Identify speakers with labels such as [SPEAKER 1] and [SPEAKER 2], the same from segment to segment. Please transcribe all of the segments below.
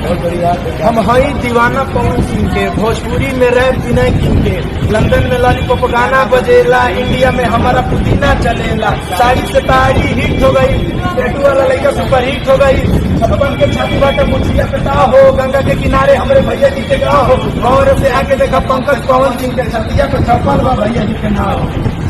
[SPEAKER 1] बहुत बढ़िया। हम हई दीवाना पवन सिंह के, भोजपुरी में रैप विनय किंग के, लंदन में लॉलीपॉप गाना बजेला, इंडिया में हमारा पुदीना चलेला, साड़ी से ताड़ी हिट हो गई, टैटू वाला लड़का सुपर हिट हो गई, छप्पन के छाती बाटे मुछिया पिता हो, गंगा के किनारे हमारे भैया जी के गाँव हो, और से आके देखा पंकज पवन सिंह के छतिया पे छप्पन बा भैया जी के नाम।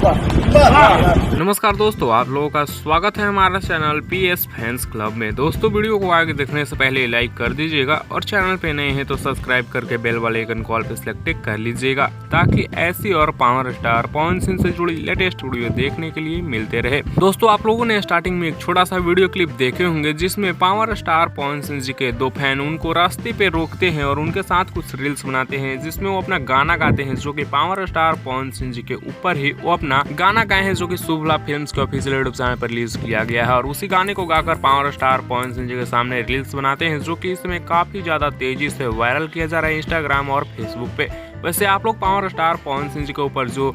[SPEAKER 2] नमस्कार दोस्तों, आप लोगों का स्वागत है हमारा चैनल PS फैंस क्लब में। दोस्तों वीडियो को आगे देखने से पहले लाइक कर दीजिएगा और चैनल पे नए हैं तो सब्सक्राइब करके बेल वाले आइकन कॉल पे सिलेक्ट कर लीजिएगा ताकि ऐसी और पावर स्टार पवन सिंह से जुड़ी लेटेस्ट वीडियो देखने के लिए मिलते रहे। दोस्तों आप लोगों ने स्टार्टिंग में एक छोटा सा वीडियो क्लिप देखे होंगे जिसमें पावर स्टार पवन सिंह जी के दो फैन उनको रास्ते पे रोकते हैं और उनके साथ कुछ रील्स बनाते हैं जिसमें वो अपना गाना गाते हैं, जो कि पावर स्टार पवन सिंह जी के ऊपर ही वो अपना गाना गाए हैं, जो कि शुभला फिल्म्स के ऑफिशियल यूट्यूब चैनल पर रिलीज किया गया है। और उसी गाने को गाकर पावर स्टार पवन सिंह जी के सामने रील्स बनाते हैं, जो कि इसमें काफी ज्यादा तेजी से वायरल किया जा रहा है इंस्टाग्राम और फेसबुक पे। वैसे आप लोग पावर स्टार पवन सिंह जी के ऊपर जो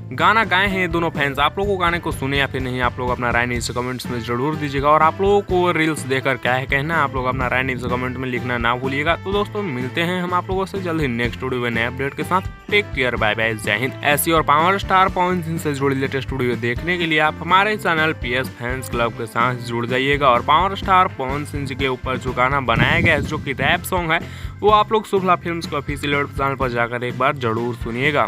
[SPEAKER 2] गाना गाए हैं दोनों फैंस, आप लोगों को गाने को सुने या फिर नहीं, आप लोग अपना राय नीचे कमेंट्स में जरूर दीजिएगा। और आप लोगों को रील्स देखकर क्या है कहना, आप लोग अपना राय नीचे कमेंट में लिखना ना भूलिएगा। तो दोस्तों मिलते हैं हम आप लोगों से जल्द ही नेक्स्ट वीडियो में नए अपडेट के साथ। टेक केयर, बाय बाय, जय हिंद। ऐसी और पावर स्टार पवन सिंह से जुड़ी लेटेस्ट वीडियो देखने के लिए आप हमारे चैनल PS फैंस क्लब के साथ जुड़ जाइएगा। और पावर स्टार पवन सिंह जी के ऊपर जो गाना बनाया गया है, जो कि रैप सॉन्ग है, वो आप लोग शुभला फिल्म्स के ऑफिशियल यूट्यूब चैनल पर जाकर एक बार जरूर सुनिएगा।